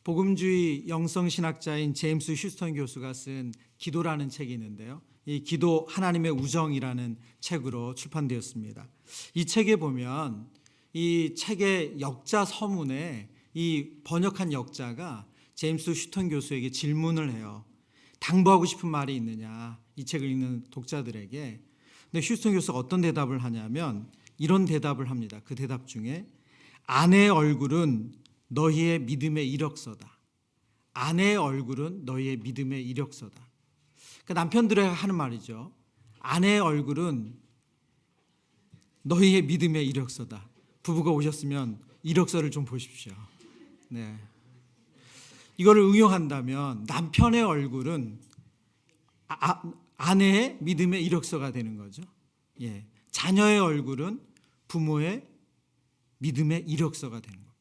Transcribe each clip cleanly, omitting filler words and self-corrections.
복음주의 영성신학자인 제임스 휴스턴 교수가 쓴 기도라는 책이 있는데요. 이 기도 하나님의 우정이라는 책으로 출판되었습니다. 이 책에 보면 이 책의 역자 서문에 이 번역한 역자가 제임스 휴스턴 교수에게 질문을 해요. 당부하고 싶은 말이 있느냐, 이 책을 읽는 독자들에게. 근데 휴스턴 교수가 어떤 대답을 하냐면 이런 대답을 합니다. 그 대답 중에 아내의 얼굴은 너희의 믿음의 이력서다. 아내의 얼굴은 너희의 믿음의 이력서다. 그러니까 남편들이 하는 말이죠. 아내의 얼굴은 너희의 믿음의 이력서다. 부부가 오셨으면 이력서를 좀 보십시오. 네. 이거를 응용한다면 남편의 얼굴은 아내의 믿음의 이력서가 되는 거죠. 예. 자녀의 얼굴은 부모의 믿음의 이력서가 되는 겁니다.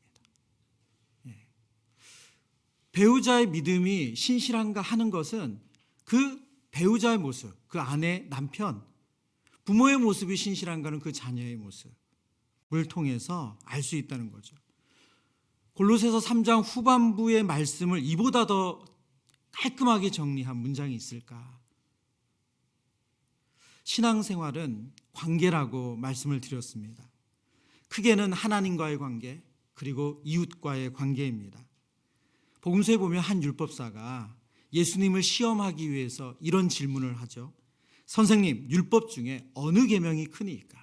예. 배우자의 믿음이 신실한가 하는 것은 그 배우자의 모습, 그 아내, 남편, 부모의 모습이 신실한가는 그 자녀의 모습을 통해서 알 수 있다는 거죠. 골로새서 3장 후반부의 말씀을 이보다 더 깔끔하게 정리한 문장이 있을까? 신앙생활은 관계라고 말씀을 드렸습니다. 크게는 하나님과의 관계, 그리고 이웃과의 관계입니다. 복음서에 보면 한 율법사가 예수님을 시험하기 위해서 이런 질문을 하죠. 선생님, 율법 중에 어느 계명이 크니까?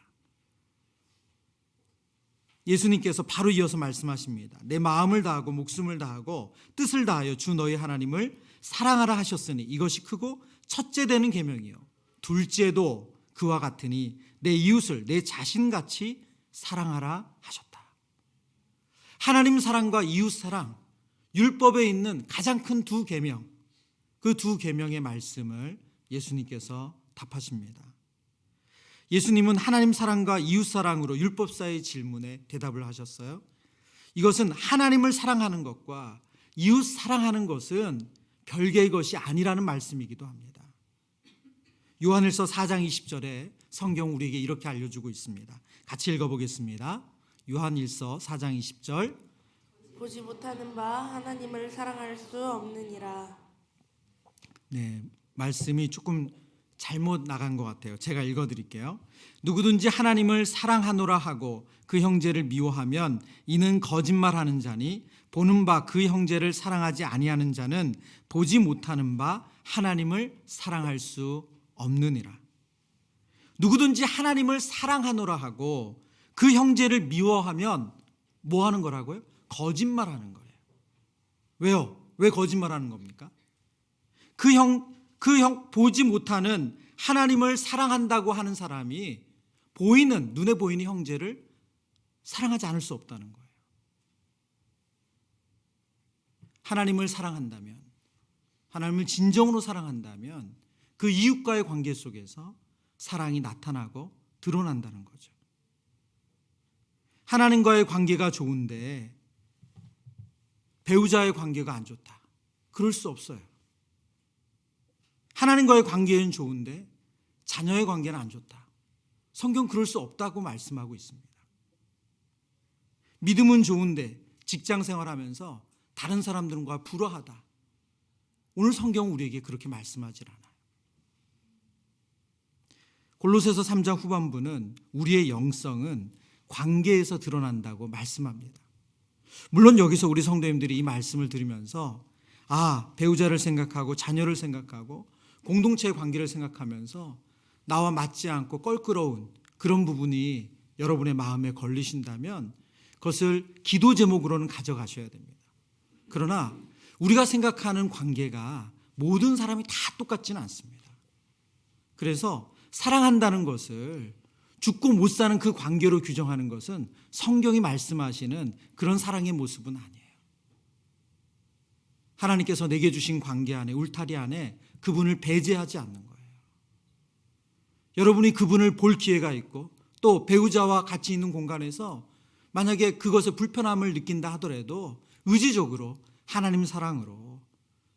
예수님께서 바로 이어서 말씀하십니다. 내 마음을 다하고 목숨을 다하고 뜻을 다하여 주 너희 하나님을 사랑하라 하셨으니 이것이 크고 첫째 되는 계명이요. 둘째도 그와 같으니 내 이웃을 내 자신같이 사랑하라 하셨다. 하나님 사랑과 이웃 사랑, 율법에 있는 가장 큰 두 계명, 그 두 계명의 말씀을 예수님께서 답하십니다. 예수님은 하나님 사랑과 이웃 사랑으로 율법사의 질문에 대답을 하셨어요. 이것은 하나님을 사랑하는 것과 이웃 사랑하는 것은 별개의 것이 아니라는 말씀이기도 합니다. 요한일서 4장 20절에 성경 우리에게 이렇게 알려주고 있습니다. 같이 읽어보겠습니다. 요한일서 4장 20절. 보지 못하는 바 하나님을 사랑할 수 없느니라. 네, 말씀이 조금 잘못 나간 것 같아요. 제가 읽어드릴게요. 누구든지 하나님을 사랑하노라 하고 그 형제를 미워하면 이는 거짓말하는 자니 보는 바 그 형제를 사랑하지 아니하는 자는 보지 못하는 바 하나님을 사랑할 수 없느니라. 누구든지 하나님을 사랑하노라 하고 그 형제를 미워하면 뭐 하는 거라고요? 거짓말하는 거예요. 왜요? 왜 거짓말하는 겁니까? 그 형 보지 못하는 하나님을 사랑한다고 하는 사람이 보이는, 눈에 보이는 형제를 사랑하지 않을 수 없다는 거예요. 하나님을 사랑한다면, 하나님을 진정으로 사랑한다면 그 이웃과의 관계 속에서 사랑이 나타나고 드러난다는 거죠. 하나님과의 관계가 좋은데 배우자의 관계가 안 좋다. 그럴 수 없어요. 하나님과의 관계는 좋은데 자녀의 관계는 안 좋다. 성경 그럴 수 없다고 말씀하고 있습니다. 믿음은 좋은데 직장 생활하면서 다른 사람들과 불화하다. 오늘 성경은 우리에게 그렇게 말씀하지 않아요. 골로새서 3장 후반부는 우리의 영성은 관계에서 드러난다고 말씀합니다. 물론 여기서 우리 성도님들이 이 말씀을 들으면서 배우자를 생각하고 자녀를 생각하고 공동체의 관계를 생각하면서 나와 맞지 않고 껄끄러운 그런 부분이 여러분의 마음에 걸리신다면 그것을 기도 제목으로는 가져가셔야 됩니다. 그러나 우리가 생각하는 관계가 모든 사람이 다 똑같지는 않습니다. 그래서 사랑한다는 것을 죽고 못 사는 그 관계로 규정하는 것은 성경이 말씀하시는 그런 사랑의 모습은 아니에요. 하나님께서 내게 주신 관계 안에, 울타리 안에 그분을 배제하지 않는 거예요. 여러분이 그분을 볼 기회가 있고 또 배우자와 같이 있는 공간에서 만약에 그것에 불편함을 느낀다 하더라도 의지적으로 하나님 사랑으로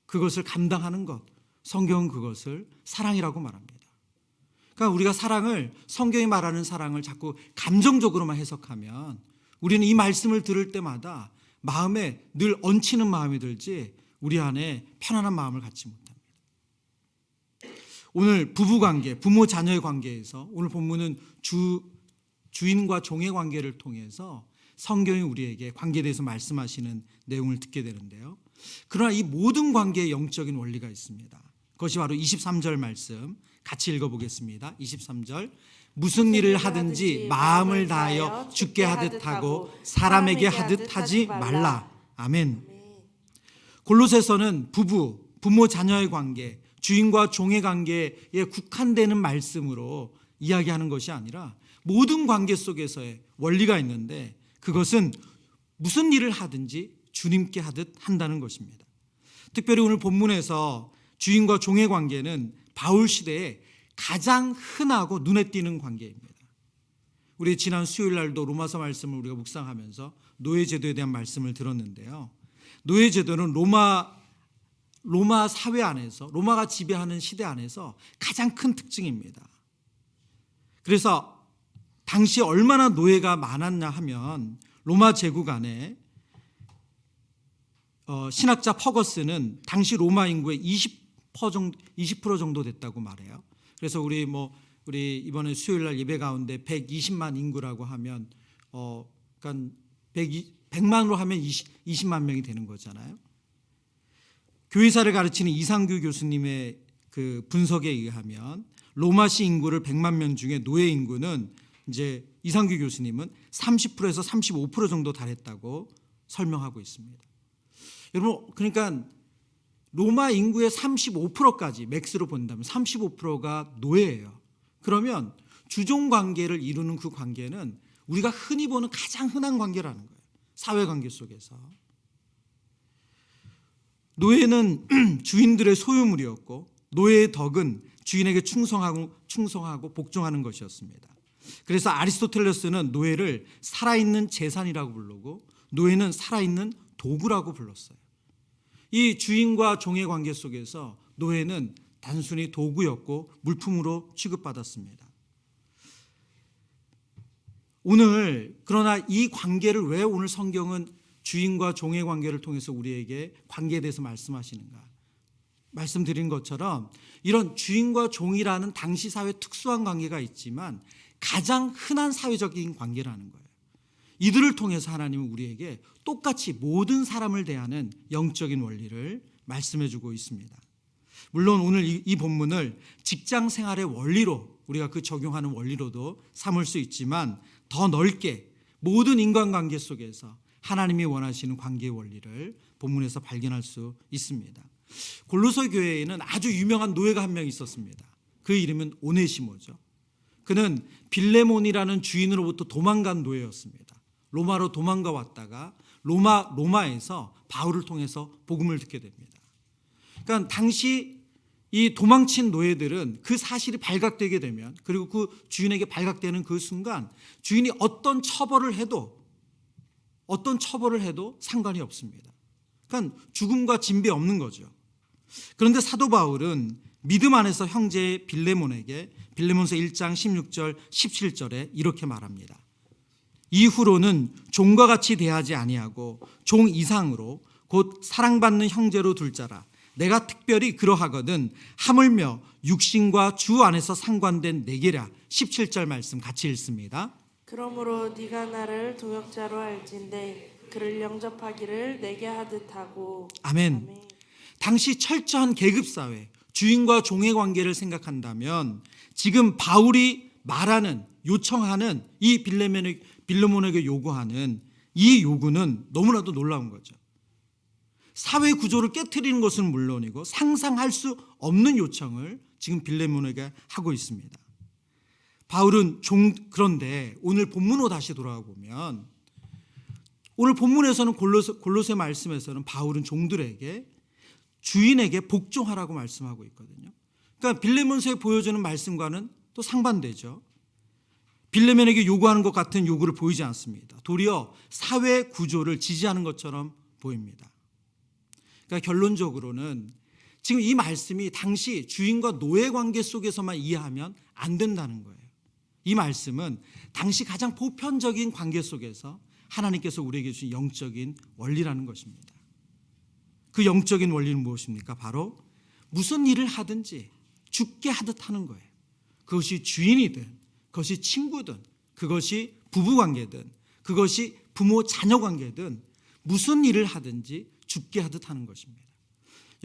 그것을 감당하는 것, 성경은 그것을 사랑이라고 말합니다. 그러니까 우리가 사랑을, 성경이 말하는 사랑을 자꾸 감정적으로만 해석하면 우리는 이 말씀을 들을 때마다 마음에 늘 얹히는 마음이 들지 우리 안에 편안한 마음을 갖지 못합니다. 오늘 부부관계, 부모 자녀의 관계에서 오늘 본문은 주인과 종의 관계를 통해서 성경이 우리에게 관계에 대해서 말씀하시는 내용을 듣게 되는데요. 그러나 이 모든 관계에 영적인 원리가 있습니다. 그것이 바로 23절 말씀 같이 읽어보겠습니다. 23절 무슨 일을 하든지 마음을 다하여 주께 하듯 하고 사람에게 하듯 하지 말라. 아멘. 골로새서는 부모 자녀의 관계, 주인과 종의 관계에 국한되는 말씀으로 이야기하는 것이 아니라 모든 관계 속에서의 원리가 있는데 그것은 무슨 일을 하든지 주님께 하듯 한다는 것입니다. 특별히 오늘 본문에서 주인과 종의 관계는 바울 시대에 가장 흔하고 눈에 띄는 관계입니다. 우리 지난 수요일 날도 로마서 말씀을 우리가 묵상하면서 노예제도에 대한 말씀을 들었는데요. 노예제도는 로마 사회 안에서 로마가 지배하는 시대 안에서 가장 큰 특징입니다. 그래서 당시 얼마나 노예가 많았냐 하면 로마 제국 안에 신학자 퍼거스는 당시 로마 인구의 20% 정도 됐다고 말해요. 그래서 우리 이번에 수요일 날 예배 가운데 120만 인구라고 하면 그러니까 100만으로 하면 20만 명이 되는 거잖아요. 교회사를 가르치는 이상규 교수님의 그 분석에 의하면 로마시 인구를 100만 명 중에 노예 인구는 이제 이상규 교수님은 30%에서 35% 정도 달했다고 설명하고 있습니다. 여러분, 그러니까 로마 인구의 35%까지 맥스로 본다면 35%가 노예예요. 그러면 주종 관계를 이루는 그 관계는 우리가 흔히 보는 가장 흔한 관계라는 거예요. 사회관계 속에서. 노예는 주인들의 소유물이었고 노예의 덕은 주인에게 충성하고 복종하는 것이었습니다. 그래서 아리스토텔레스는 노예를 살아있는 재산이라고 부르고 노예는 살아있는 도구라고 불렀어요. 이 주인과 종의 관계 속에서 노예는 단순히 도구였고 물품으로 취급받았습니다. 그러나 이 관계를 왜 오늘 성경은 주인과 종의 관계를 통해서 우리에게 관계에 대해서 말씀하시는가? 말씀드린 것처럼 이런 주인과 종이라는 당시 사회 특수한 관계가 있지만 가장 흔한 사회적인 관계라는 거예요. 이들을 통해서 하나님은 우리에게 똑같이 모든 사람을 대하는 영적인 원리를 말씀해 주고 있습니다. 물론 오늘 이 본문을 직장 생활의 원리로 우리가 그 적용하는 원리로도 삼을 수 있지만 더 넓게 모든 인간관계 속에서 하나님이 원하시는 관계의 원리를 본문에서 발견할 수 있습니다. 골로새 교회에는 아주 유명한 노예가 한 명 있었습니다. 그 이름은 오네시모죠. 그는 빌레몬이라는 주인으로부터 도망간 노예였습니다. 로마로 도망가 왔다가 로마에서 바울을 통해서 복음을 듣게 됩니다. 그러니까 당시 이 도망친 노예들은 그 사실이 발각되게 되면 그리고 그 주인에게 발각되는 그 순간 주인이 어떤 처벌을 해도 상관이 없습니다. 그러니까 죽음과 진배 없는 거죠. 그런데 사도 바울은 믿음 안에서 형제 빌레몬에게 빌레몬서 1장 16절 17절에 이렇게 말합니다. 이후로는 종과 같이 대하지 아니하고 종 이상으로 곧 사랑받는 형제로 둘 자라. 내가 특별히 그러하거든 하물며 육신과 주 안에서 상관된 내게라. 17절 말씀 같이 읽습니다. 그러므로 네가 나를 동역자로 할진대 그를 영접하기를 내게 하듯 하고. 아멘. 당시 철저한 계급사회, 주인과 종의 관계를 생각한다면 지금 바울이 말하는 요청하는 이 빌레몬에게 요구하는 이 요구는 너무나도 놀라운 거죠. 사회 구조를 깨트리는 것은 물론이고 상상할 수 없는 요청을 지금 빌레몬에게 하고 있습니다. 바울은 그런데 오늘 본문으로 다시 돌아가 보면 오늘 본문에서는 골로새 말씀에서는 바울은 종들에게 주인에게 복종하라고 말씀하고 있거든요. 그러니까 빌레몬서에 보여주는 말씀과는 또 상반되죠. 빌레몬에게 요구하는 것 같은 요구를 보이지 않습니다. 도리어 사회 구조를 지지하는 것처럼 보입니다. 그러니까 결론적으로는 지금 이 말씀이 당시 주인과 노예 관계 속에서만 이해하면 안 된다는 거예요. 이 말씀은 당시 가장 보편적인 관계 속에서 하나님께서 우리에게 주신 영적인 원리라는 것입니다. 그 영적인 원리는 무엇입니까? 바로 무슨 일을 하든지 죽게 하듯 하는 거예요. 그것이 주인이든, 그것이 친구든, 그것이 부부관계든, 그것이 부모 자녀 관계든 무슨 일을 하든지 죽게 하듯 하는 것입니다.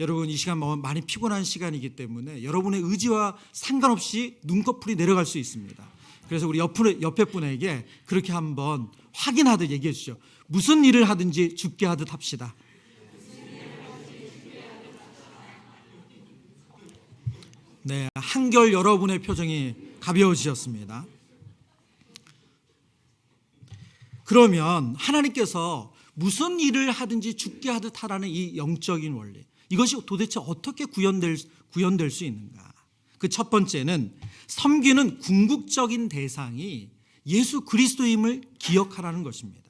여러분, 이 시간 많이 피곤한 시간이기 때문에 여러분의 의지와 상관없이 눈꺼풀이 내려갈 수 있습니다. 그래서 우리 옆에 분에게 그렇게 한번 확인하듯 얘기해 주시죠. 무슨 일을 하든지 죽게 하듯 합시다. 네, 한결 여러분의 표정이 가벼워지셨습니다. 그러면 하나님께서 무슨 일을 하든지 죽게 하듯 하라는 이 영적인 원리, 이것이 도대체 어떻게 구현될 수 있는가? 그 첫 번째는 섬기는 궁극적인 대상이 예수 그리스도임을 기억하라는 것입니다.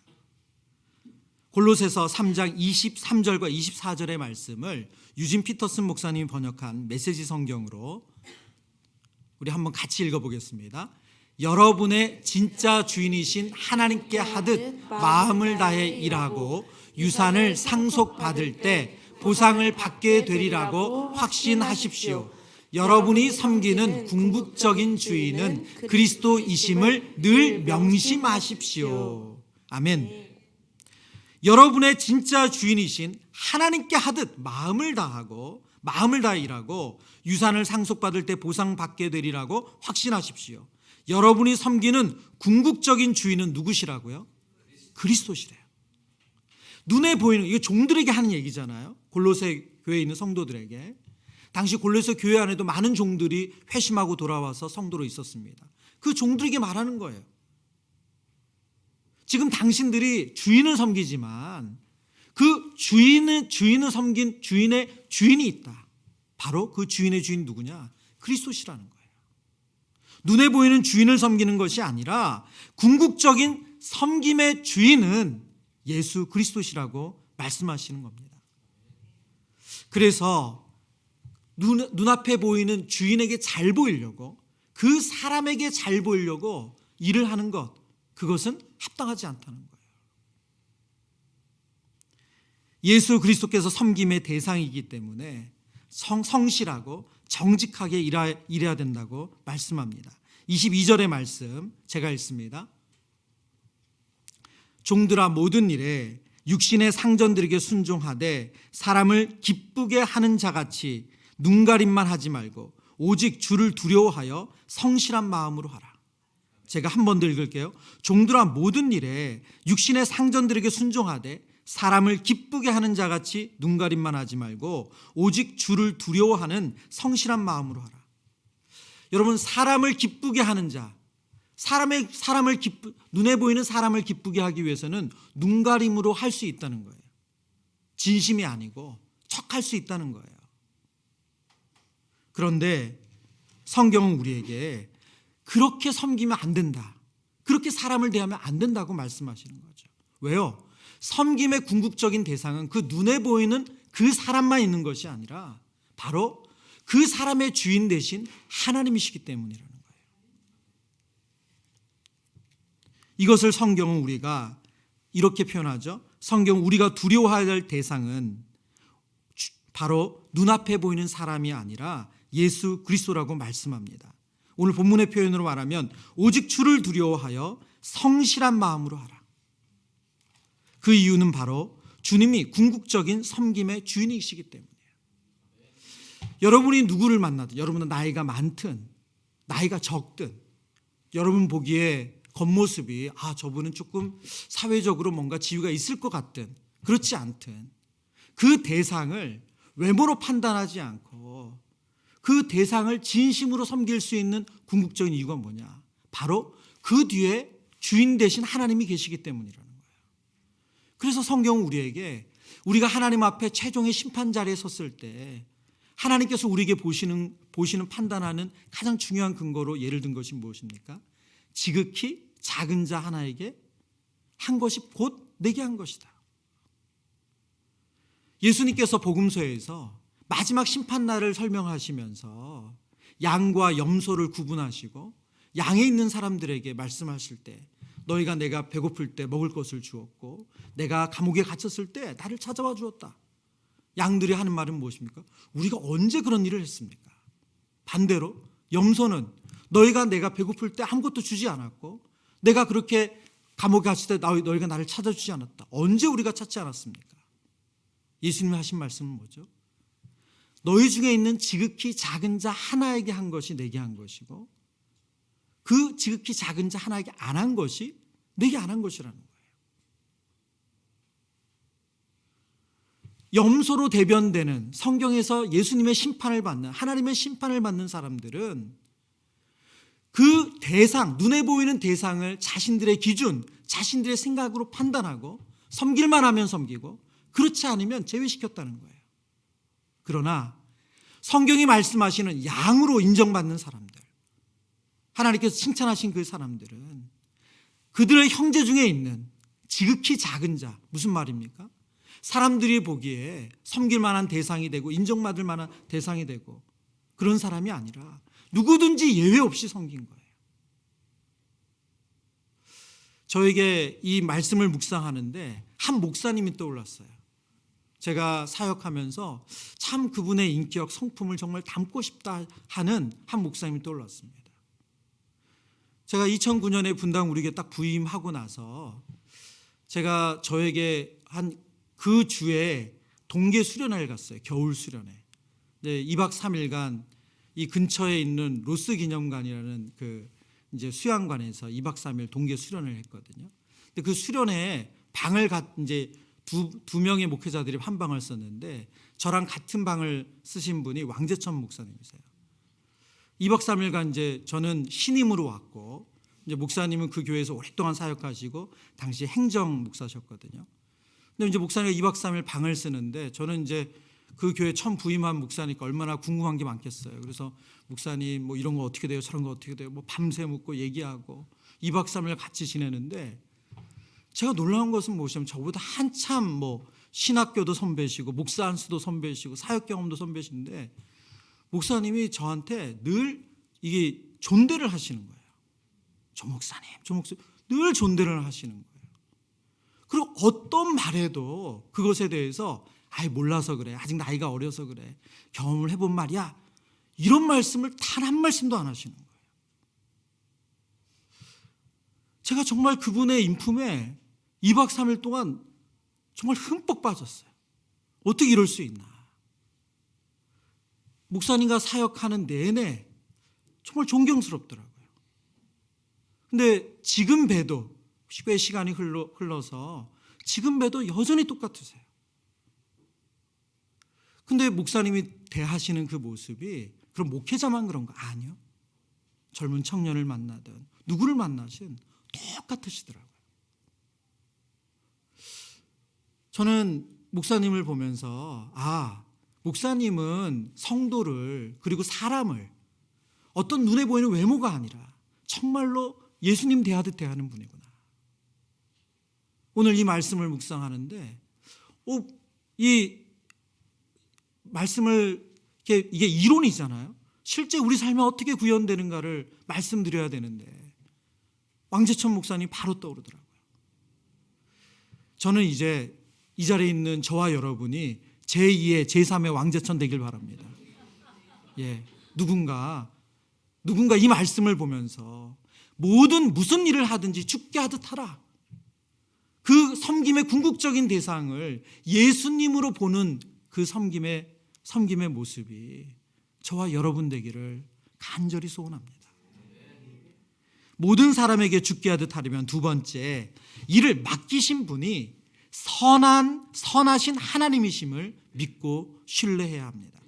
골로새서 3장 23절과 24절의 말씀을 유진 피터슨 목사님이 번역한 메시지 성경으로 우리 한번 같이 읽어보겠습니다. 여러분의 진짜 주인이신 하나님께 하듯 마음을 다해 일하고 유산을 상속받을 때 보상을 받게 되리라고 확신하십시오. 여러분이 섬기는 궁극적인 주인은 그리스도이심을 늘 명심하십시오. 아멘. 여러분의 진짜 주인이신 하나님께 하듯 마음을 다하고 마음을 다해 일하고 유산을 상속받을 때 보상받게 되리라고 확신하십시오. 여러분이 섬기는 궁극적인 주인은 누구시라고요? 그리스도시래요. 눈에 보이는, 이게 종들에게 하는 얘기잖아요. 골로새 교회에 있는 성도들에게. 당시 골로새 교회 안에도 많은 종들이 회심하고 돌아와서 성도로 있었습니다. 그 종들에게 말하는 거예요. 지금 당신들이 주인을 섬기지만 그 주인을 섬긴 주인의 주인이 있다. 바로 그 주인의 주인 누구냐? 그리스도시라는 거예요. 눈에 보이는 주인을 섬기는 것이 아니라 궁극적인 섬김의 주인은 예수 그리스도시라고 말씀하시는 겁니다. 그래서 눈앞에 보이는 주인에게 잘 보이려고, 그 사람에게 잘 보이려고 일을 하는 것, 그것은 합당하지 않다는 거예요. 예수 그리스도께서 섬김의 대상이기 때문에 성실하고 정직하게 일해야 된다고 말씀합니다. 22절의 말씀 제가 읽습니다. 종들아 모든 일에 육신의 상전들에게 순종하되 사람을 기쁘게 하는 자같이 눈가림만 하지 말고 오직 주를 두려워하여 성실한 마음으로 하라. 제가 한 번 더 읽을게요. 종들아 모든 일에 육신의 상전들에게 순종하되 사람을 기쁘게 하는 자같이 눈가림만 하지 말고 오직 주를 두려워하는 성실한 마음으로 하라. 여러분, 사람을 기쁘게 하는 자, 눈에 보이는 사람을 기쁘게 하기 위해서는 눈가림으로 할 수 있다는 거예요. 진심이 아니고 척할 수 있다는 거예요. 그런데 성경은 우리에게 그렇게 섬기면 안 된다, 그렇게 사람을 대하면 안 된다고 말씀하시는 거죠. 왜요? 섬김의 궁극적인 대상은 그 눈에 보이는 그 사람만 있는 것이 아니라 바로 그 사람의 주인 되신 하나님이시기 때문이라는 거예요. 이것을 성경은 우리가 이렇게 표현하죠. 성경은 우리가 두려워해야 할 대상은 바로 눈앞에 보이는 사람이 아니라 예수 그리스도라고 말씀합니다. 오늘 본문의 표현으로 말하면 오직 주를 두려워하여 성실한 마음으로 하라. 그 이유는 바로 주님이 궁극적인 섬김의 주인이시기 때문이에요. 여러분이 누구를 만나든, 여러분은 나이가 많든 나이가 적든, 여러분 보기에 겉모습이 저분은 조금 사회적으로 뭔가 지위가 있을 것 같든 그렇지 않든 그 대상을 외모로 판단하지 않고 그 대상을 진심으로 섬길 수 있는 궁극적인 이유가 뭐냐? 바로 그 뒤에 주인 되신 하나님이 계시기 때문이라는 거예요. 그래서 성경은 우리에게 우리가 하나님 앞에 최종의 심판 자리에 섰을 때 하나님께서 우리에게 보시는 판단하는 가장 중요한 근거로 예를 든 것이 무엇입니까? 지극히 작은 자 하나에게 한 것이 곧 내게 한 것이다. 예수님께서 복음서에서 마지막 심판날을 설명하시면서 양과 염소를 구분하시고 양에 있는 사람들에게 말씀하실 때 너희가 내가 배고플 때 먹을 것을 주었고 내가 감옥에 갇혔을 때 나를 찾아와 주었다. 양들이 하는 말은 무엇입니까? 우리가 언제 그런 일을 했습니까? 반대로 염소는 너희가 내가 배고플 때 아무것도 주지 않았고 내가 그렇게 감옥에 갇힐 때 너희가 나를 찾아주지 않았다. 언제 우리가 찾지 않았습니까? 예수님이 하신 말씀은 뭐죠? 너희 중에 있는 지극히 작은 자 하나에게 한 것이 내게 한 것이고 그 지극히 작은 자 하나에게 안 한 것이 내게 안 한 것이라는 거예요. 염소로 대변되는 성경에서 예수님의 심판을 받는 하나님의 심판을 받는 사람들은 그 대상, 눈에 보이는 대상을 자신들의 기준, 자신들의 생각으로 판단하고 섬길만 하면 섬기고 그렇지 않으면 제외시켰다는 거예요. 그러나 성경이 말씀하시는 양으로 인정받는 사람들, 하나님께서 칭찬하신 그 사람들은 그들의 형제 중에 있는 지극히 작은 자, 무슨 말입니까? 사람들이 보기에 섬길 만한 대상이 되고 인정받을 만한 대상이 되고 그런 사람이 아니라 누구든지 예외 없이 섬긴 거예요. 저에게 이 말씀을 묵상하는데 한 목사님이 떠올랐어요. 제가 사역하면서 참 그분의 인격, 성품을 정말 닮고 싶다 하는 한 목사님이 떠올랐습니다. 제가 2009년에 분당 우리교회 딱 부임하고 나서 제가 저에게 한 그 주에 동계 수련회를 갔어요. 겨울 수련회. 2박 3일간 이 근처에 있는 로스 기념관이라는 그 이제 수양관에서 2박 3일 동계 수련회를 했거든요. 근데 그 수련회에 방을 이제 두 명의 목회자들이 한 방을 썼는데 저랑 같은 방을 쓰신 분이 왕재천 목사님이세요. 2박 3일간 이제 저는 신임으로 왔고 이제 목사님은 그 교회에서 오랫동안 사역하시고 당시 행정 목사셨거든요. 근데 이제 목사님이 2박 3일 방을 쓰는데 저는 이제 그 교회 처음 부임한 목사니까 얼마나 궁금한 게 많겠어요. 그래서 목사님 뭐 이런 거 어떻게 돼요? 저런 거 어떻게 돼요? 뭐 밤새 묵고 얘기하고 2박 3일 같이 지내는데 제가 놀라운 것은 무엇이냐면 저보다 한참 뭐 신학교도 선배시고 목사 안수도 선배시고 사역 경험도 선배신데 목사님이 저한테 늘 이게 존대를 하시는 거예요. 조 목사님, 조 목사님 늘 존대를 하시는 거예요. 그리고 어떤 말에도 그것에 대해서 몰라서 그래. 아직 나이가 어려서 그래. 경험을 해본 말이야. 이런 말씀을 단 한 말씀도 안 하시는 거예요. 제가 정말 그분의 인품에 2박 3일 동안 정말 흠뻑 빠졌어요. 어떻게 이럴 수 있나. 목사님과 사역하는 내내 정말 존경스럽더라고요. 근데 지금 봬도 꽤 시간이 흘러서 지금 봬도 여전히 똑같으세요. 근데 목사님이 대하시는 그 모습이 그럼 목회자만 그런 거 아니요. 젊은 청년을 만나든 누구를 만나신 똑같으시더라고요. 저는 목사님을 보면서 목사님은 성도를 그리고 사람을 어떤 눈에 보이는 외모가 아니라 정말로 예수님 대하듯 대하는 분이구나. 오늘 이 말씀을 묵상하는데 이 말씀을 이게 이론이잖아요. 실제 우리 삶에 어떻게 구현되는가를 말씀드려야 되는데 왕재천 목사님 바로 떠오르더라고요. 저는 이제 이 자리에 있는 저와 여러분이 제2의 제3의 왕재천 되길 바랍니다. 누군가 이 말씀을 보면서 무슨 일을 하든지 죽게 하듯 하라. 그 섬김의 궁극적인 대상을 예수님으로 보는 그 섬김의 모습이 저와 여러분 되기를 간절히 소원합니다. 모든 사람에게 죽게 하듯 하려면 두 번째, 이를 맡기신 분이 선하신 하나님이심을 믿고 신뢰해야 합니다.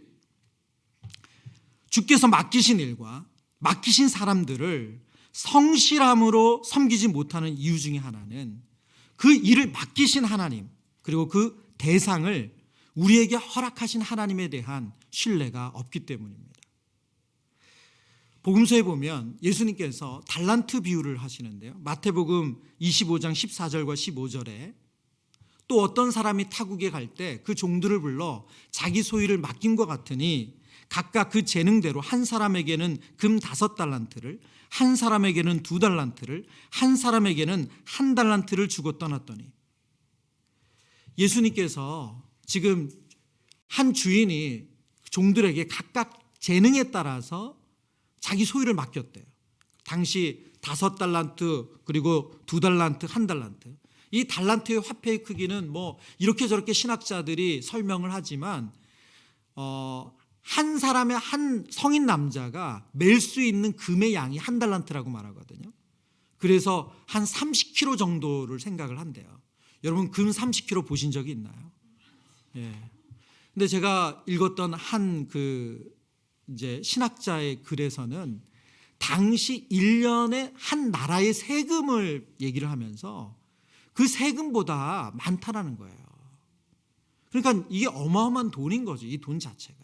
주께서 맡기신 일과 맡기신 사람들을 성실함으로 섬기지 못하는 이유 중에 하나는 그 일을 맡기신 하나님 그리고 그 대상을 우리에게 허락하신 하나님에 대한 신뢰가 없기 때문입니다. 복음서에 보면 예수님께서 달란트 비유를 하시는데요. 마태복음 25장 14절과 15절에 또 어떤 사람이 타국에 갈 때 그 종들을 불러 자기 소유를 맡긴 것 같으니 각각 그 재능대로 한 사람에게는 금 5달란트를 한 사람에게는 2달란트를, 한 사람에게는 1달란트를 주고 떠났더니, 예수님께서 지금 한 주인이 종들에게 각각 재능에 따라서 자기 소유를 맡겼대요. 당시 5달란트, 그리고 2달란트, 1달란트. 이 달란트의 화폐의 크기는 뭐 이렇게 저렇게 신학자들이 설명을 하지만 한 사람의 한 성인 남자가 맬 수 있는 금의 양이 1달란트라고 말하거든요. 그래서 한 30kg 정도를 생각을 한대요. 여러분 금 30kg 보신 적이 있나요? 예. 근데 제가 읽었던 한 이제 신학자의 글에서는 당시 1년에 한 나라의 세금을 얘기를 하면서 그 세금보다 많다라는 거예요. 그러니까 이게 어마어마한 돈인 거죠. 이 돈 자체가.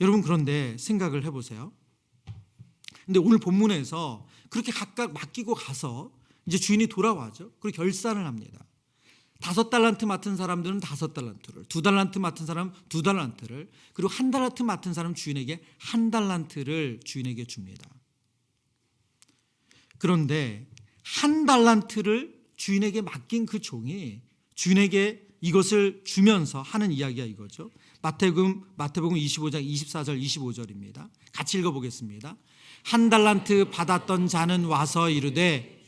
여러분 그런데 생각을 해보세요. 근데 오늘 본문에서 그렇게 각각 맡기고 가서 이제 주인이 돌아와죠. 그리고 결산을 합니다. 5달란트 맡은 사람들은 5달란트를, 2달란트 맡은 사람은 2달란트를, 그리고 1달란트 맡은 사람 주인에게 1달란트를 주인에게 줍니다. 그런데 1달란트를 주인에게 맡긴 그 종이 주인에게 이것을 주면서 하는 이야기가 이거죠. 마태복음 25장 24절 25절입니다. 같이 읽어보겠습니다. 1달란트 받았던 자는 와서 이르되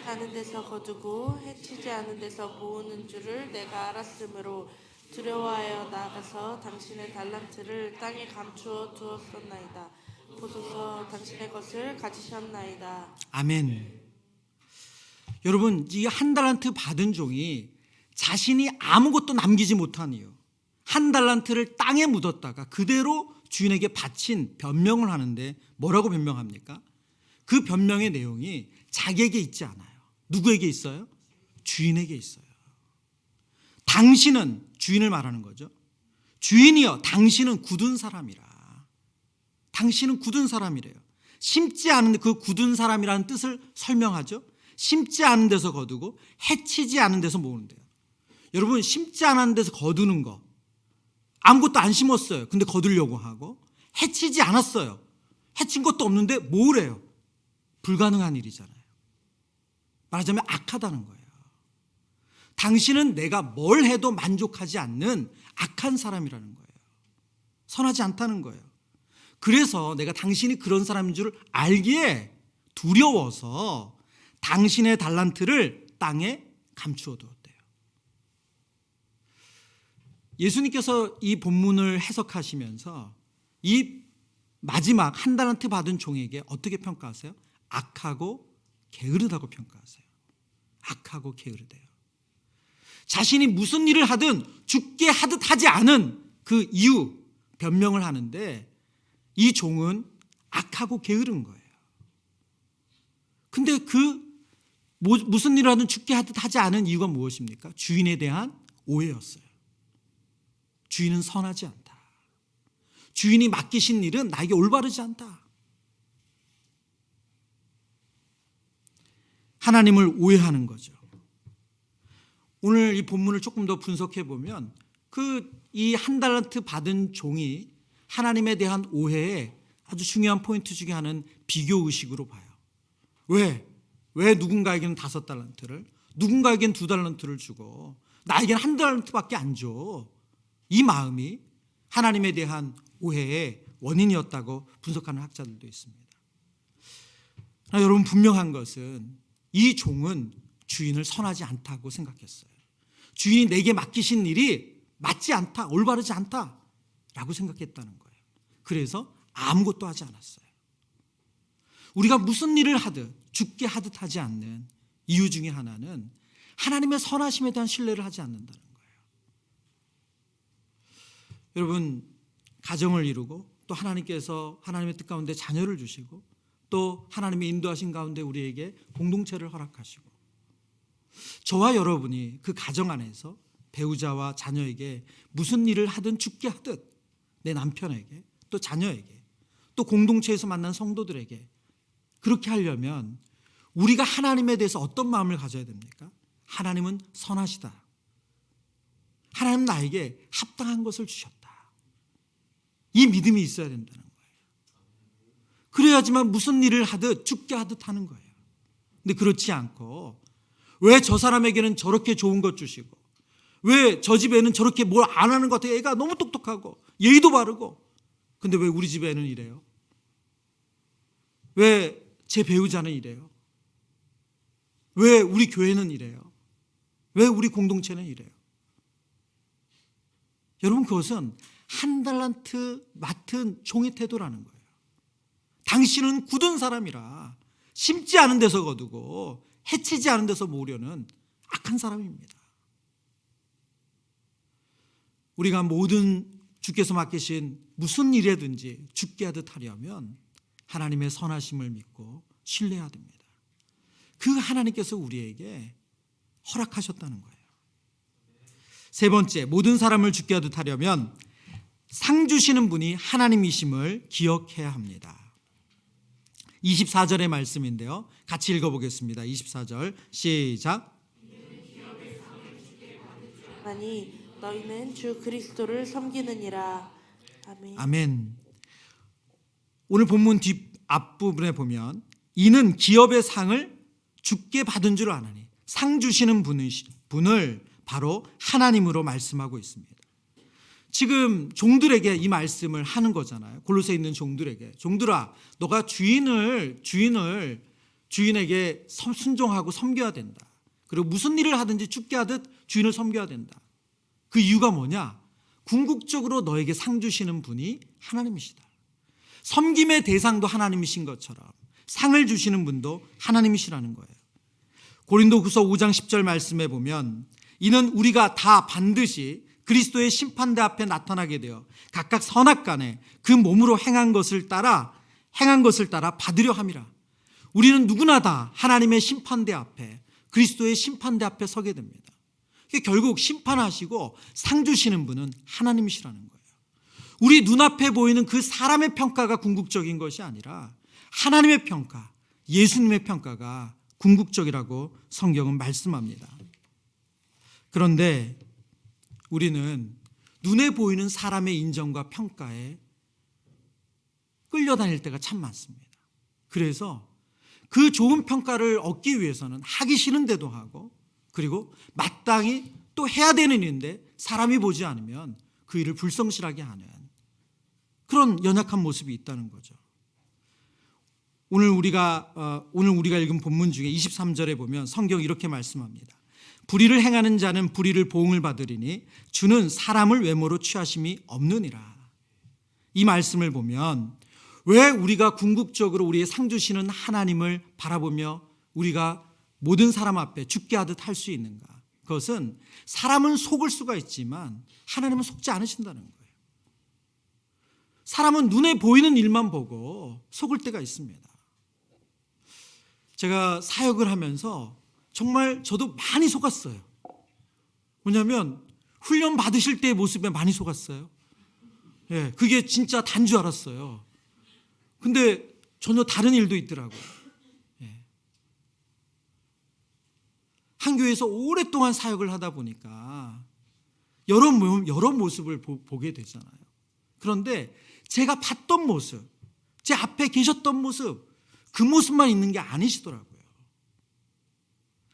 하는 데서 거두고 해치지 않은 데서 모으는 줄을 내가 알았으므로 두려워하여 나아가서 당신의 달란트를 땅에 감추어 두었었나이다. 보소서 당신의 것을 가지셨나이다. 아멘. 여러분 이 1달란트 받은 종이 자신이 아무것도 남기지 못한 이유, 1달란트를 땅에 묻었다가 그대로 주인에게 바친 변명을 하는데 뭐라고 변명합니까? 그 변명의 내용이 자기에게 있지 않아요. 누구에게 있어요? 주인에게 있어요. 당신은, 주인을 말하는 거죠. 주인이여 당신은 굳은 사람이라. 당신은 굳은 사람이래요. 심지 않은 그 굳은 사람이라는 뜻을 설명하죠. 심지 않은 데서 거두고 해치지 않은 데서 모으는데요. 여러분 심지 않은 데서 거두는 거, 아무것도 안 심었어요. 근데 거두려고 하고, 해치지 않았어요. 해친 것도 없는데 모으래요. 불가능한 일이잖아요. 말하자면 악하다는 거예요. 당신은 내가 뭘 해도 만족하지 않는 악한 사람이라는 거예요. 선하지 않다는 거예요. 그래서 내가 당신이 그런 사람인 줄 알기에 두려워서 당신의 달란트를 땅에 감추어 두었대요. 예수님께서 이 본문을 해석하시면서 이 마지막 1달란트 받은 종에게 어떻게 평가하세요? 악하고 게으르다고 평가하세요. 악하고 게으르대요. 자신이 무슨 일을 하든 죽게 하듯 하지 않은 그 이유 변명을 하는데 이 종은 악하고 게으른 거예요. 근데 무슨 일을 하든 죽게 하듯 하지 않은 이유가 무엇입니까? 주인에 대한 오해였어요. 주인은 선하지 않다. 주인이 맡기신 일은 나에게 올바르지 않다. 하나님을 오해하는 거죠. 오늘 이 본문을 조금 더 분석해 보면 이 1달란트 받은 종이 하나님에 대한 오해의 아주 중요한 포인트 중에 하나는 비교 의식으로 봐요. 왜 누군가에게는 5달란트를, 누군가에게는 2달란트를 주고 나에게는 1달란트밖에 안 줘. 이 마음이 하나님에 대한 오해의 원인이었다고 분석하는 학자들도 있습니다. 그러나 여러분 분명한 것은 이 종은 주인을 선하지 않다고 생각했어요. 주인이 내게 맡기신 일이 맞지 않다, 올바르지 않다라고 생각했다는 거예요. 그래서 아무것도 하지 않았어요. 우리가 무슨 일을 하듯 죽게 하듯 하지 않는 이유 중에 하나는 하나님의 선하심에 대한 신뢰를 하지 않는다는 거예요. 여러분 가정을 이루고 또 하나님께서 하나님의 뜻 가운데 자녀를 주시고 또 하나님의 인도하신 가운데 우리에게 공동체를 허락하시고 저와 여러분이 그 가정 안에서 배우자와 자녀에게 무슨 일을 하든 죽게 하듯 내 남편에게 또 자녀에게 또 공동체에서 만난 성도들에게 그렇게 하려면 우리가 하나님에 대해서 어떤 마음을 가져야 됩니까? 하나님은 선하시다. 하나님 나에게 합당한 것을 주셨다. 이 믿음이 있어야 된다는 거예요. 그래야지만 무슨 일을 하듯 죽게 하듯 하는 거예요. 근데 그렇지 않고 왜 저 사람에게는 저렇게 좋은 것 주시고 왜 저 집에는 저렇게 뭘 안 하는 것 같아요. 애가 너무 똑똑하고 예의도 바르고 근데 왜 우리 집에는 이래요? 왜 제 배우자는 이래요? 왜 우리 교회는 이래요? 왜 우리 공동체는 이래요? 여러분 그것은 한 달란트 맡은 종의 태도라는 거예요. 당신은 굳은 사람이라 심지 않은 데서 거두고 해치지 않은 데서 모으려는 악한 사람입니다. 우리가 모든 주께서 맡기신 무슨 일에든지 죽게 하듯 하려면 하나님의 선하심을 믿고 신뢰해야 됩니다. 그 하나님께서 우리에게 허락하셨다는 거예요. 세 번째, 모든 사람을 죽게 하듯 하려면 상 주시는 분이 하나님이심을 기억해야 합니다. 24절의 말씀인데요. 같이 읽어보겠습니다. 24절 시작. 아니 너희는 주 그리스도를 섬기느니라. 아멘. 아멘. 오늘 본문 앞부분에 보면 이는 기업의 상을 주께 받은 줄 아나니 상 주시는 분을 바로 하나님으로 말씀하고 있습니다. 지금 종들에게 이 말씀을 하는 거잖아요. 골로새에 있는 종들에게 종들아 너가 주인에게 순종하고 섬겨야 된다. 그리고 무슨 일을 하든지 죽게 하듯 주인을 섬겨야 된다. 그 이유가 뭐냐? 궁극적으로 너에게 상 주시는 분이 하나님이시다. 섬김의 대상도 하나님이신 것처럼 상을 주시는 분도 하나님이시라는 거예요. 고린도후서 5장 10절 말씀에 보면 이는 우리가 다 반드시 그리스도의 심판대 앞에 나타나게 되어 각각 선악간에 그 몸으로 행한 것을 따라 받으려 함이라. 우리는 누구나 다 하나님의 심판대 앞에 그리스도의 심판대 앞에 서게 됩니다. 결국 심판하시고 상 주시는 분은 하나님이시라는 거예요. 우리 눈앞에 보이는 그 사람의 평가가 궁극적인 것이 아니라 하나님의 평가, 예수님의 평가가 궁극적이라고 성경은 말씀합니다. 그런데 우리는 눈에 보이는 사람의 인정과 평가에 끌려다닐 때가 참 많습니다. 그래서 그 좋은 평가를 얻기 위해서는 하기 싫은데도 하고 그리고 마땅히 또 해야 되는 일인데 사람이 보지 않으면 그 일을 불성실하게 하는 그런 연약한 모습이 있다는 거죠. 오늘 우리가 읽은 본문 중에 23절에 보면 성경 이렇게 말씀합니다. 불의를 행하는 자는 불의를 보응을 받으리니 주는 사람을 외모로 취하심이 없느니라. 이 말씀을 보면 왜 우리가 궁극적으로 우리의 상 주시는 하나님을 바라보며 우리가 모든 사람 앞에 죽게 하듯 할 수 있는가? 그것은 사람은 속을 수가 있지만 하나님은 속지 않으신다는 거예요. 사람은 눈에 보이는 일만 보고 속을 때가 있습니다. 제가 사역을 하면서 정말 저도 많이 속았어요. 왜냐하면 훈련 받으실 때의 모습에 많이 속았어요. 예, 그게 진짜 단 줄 알았어요. 근데 전혀 다른 일도 있더라고요. 예. 한 교회에서 오랫동안 사역을 하다 보니까 여러 모습을 보게 되잖아요. 그런데 제가 봤던 모습, 제 앞에 계셨던 모습, 그 모습만 있는 게 아니시더라고요.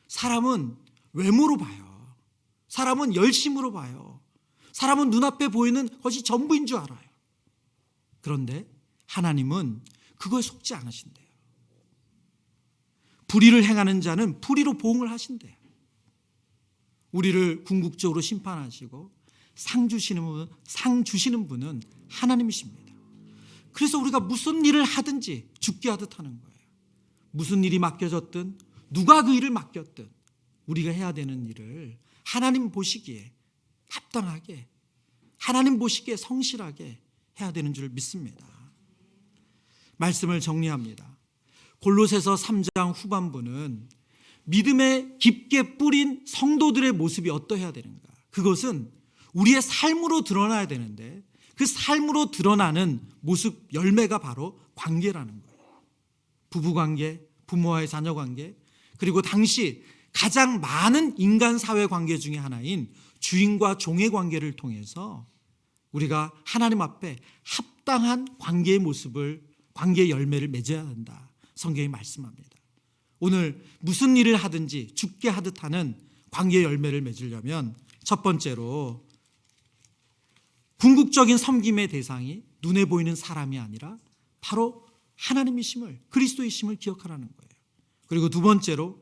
사람은 외모로 봐요. 사람은 열심으로 봐요. 사람은 눈앞에 보이는 것이 전부인 줄 알아요. 그런데 하나님은 그거에 속지 않으신대요. 불의를 행하는 자는 불의로 보응을 하신대요. 우리를 궁극적으로 심판하시고 상 주시는 분은 하나님이십니다. 그래서 우리가 무슨 일을 하든지 죽게 하듯 하는 거예요. 무슨 일이 맡겨졌든 누가 그 일을 맡겼든 우리가 해야 되는 일을 하나님 보시기에 합당하게 하나님 보시기에 성실하게 해야 되는 줄 믿습니다. 말씀을 정리합니다. 골로새서 3장 후반부는 믿음에 깊게 뿌린 성도들의 모습이 어떠해야 되는가? 그것은 우리의 삶으로 드러나야 되는데 그 삶으로 드러나는 모습 열매가 바로 관계라는 거예요. 부부관계, 부모와의 자녀관계, 그리고 당시 가장 많은 인간 사회 관계 중에 하나인 주인과 종의 관계를 통해서 우리가 하나님 앞에 합당한 관계의 모습을 관계의 열매를 맺어야 한다. 성경이 말씀합니다. 오늘 무슨 일을 하든지 죽게 하듯 하는 관계의 열매를 맺으려면 첫 번째로 궁극적인 섬김의 대상이 눈에 보이는 사람이 아니라 바로 하나님이심을, 그리스도이심을 기억하라는 거예요. 그리고 두 번째로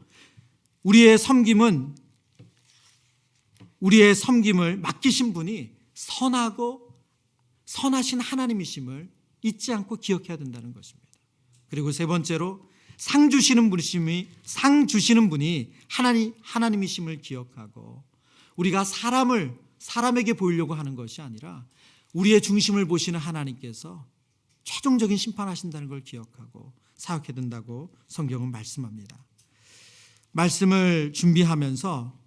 우리의 섬김을 맡기신 분이 선하신 하나님이심을 잊지 않고 기억해야 된다는 것입니다. 그리고 세 번째로 상 주시는 분이 하나님이심을 기억하고 우리가 사람에게 보이려고 하는 것이 아니라 우리의 중심을 보시는 하나님께서 최종적인 심판하신다는 걸 기억하고 사역해야 된다고 성경은 말씀합니다. 말씀을 준비하면서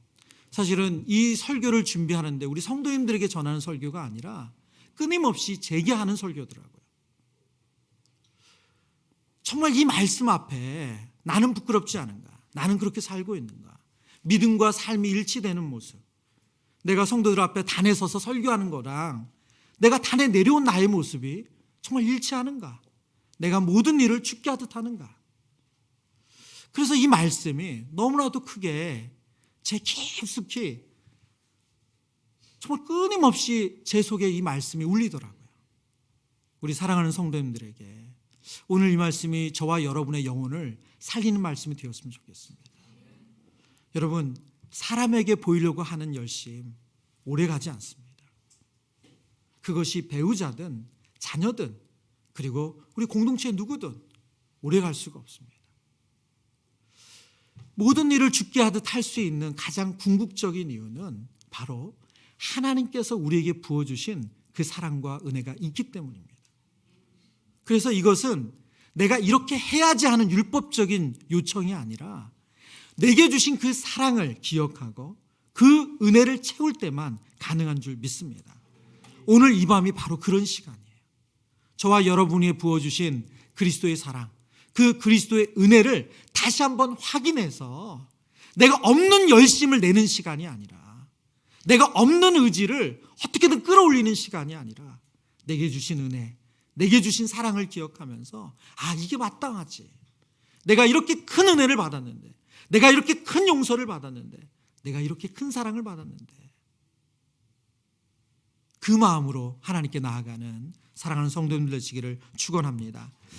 사실은 이 설교를 준비하는데 우리 성도님들에게 전하는 설교가 아니라 끊임없이 재개하는 설교더라고요. 정말 이 말씀 앞에 나는 부끄럽지 않은가? 나는 그렇게 살고 있는가? 믿음과 삶이 일치되는 모습. 내가 성도들 앞에 단에 서서 설교하는 거랑 내가 단에 내려온 나의 모습이 정말 일치하는가? 내가 모든 일을 죽게 하듯 하는가? 그래서 이 말씀이 너무나도 크게 제 깊숙이 정말 끊임없이 제 속에 이 말씀이 울리더라고요. 우리 사랑하는 성도님들에게 오늘 이 말씀이 저와 여러분의 영혼을 살리는 말씀이 되었으면 좋겠습니다. 여러분, 사람에게 보이려고 하는 열심 오래가지 않습니다. 그것이 배우자든 자녀든 그리고 우리 공동체의 누구든 오래갈 수가 없습니다. 모든 일을 죽게 하듯 할 수 있는 가장 궁극적인 이유는 바로 하나님께서 우리에게 부어주신 그 사랑과 은혜가 있기 때문입니다. 그래서 이것은 내가 이렇게 해야지 하는 율법적인 요청이 아니라 내게 주신 그 사랑을 기억하고 그 은혜를 채울 때만 가능한 줄 믿습니다. 오늘 이 밤이 바로 그런 시간이에요. 저와 여러분이 부어주신 그리스도의 사랑, 그 그리스도의 은혜를 다시 한번 확인해서 내가 없는 열심을 내는 시간이 아니라 내가 없는 의지를 어떻게든 끌어올리는 시간이 아니라 내게 주신 은혜, 내게 주신 사랑을 기억하면서 이게 마땅하지. 내가 이렇게 큰 은혜를 받았는데, 내가 이렇게 큰 용서를 받았는데, 내가 이렇게 큰 사랑을 받았는데 그 마음으로 하나님께 나아가는 사랑하는 성도님들 되시기를 축원합니다.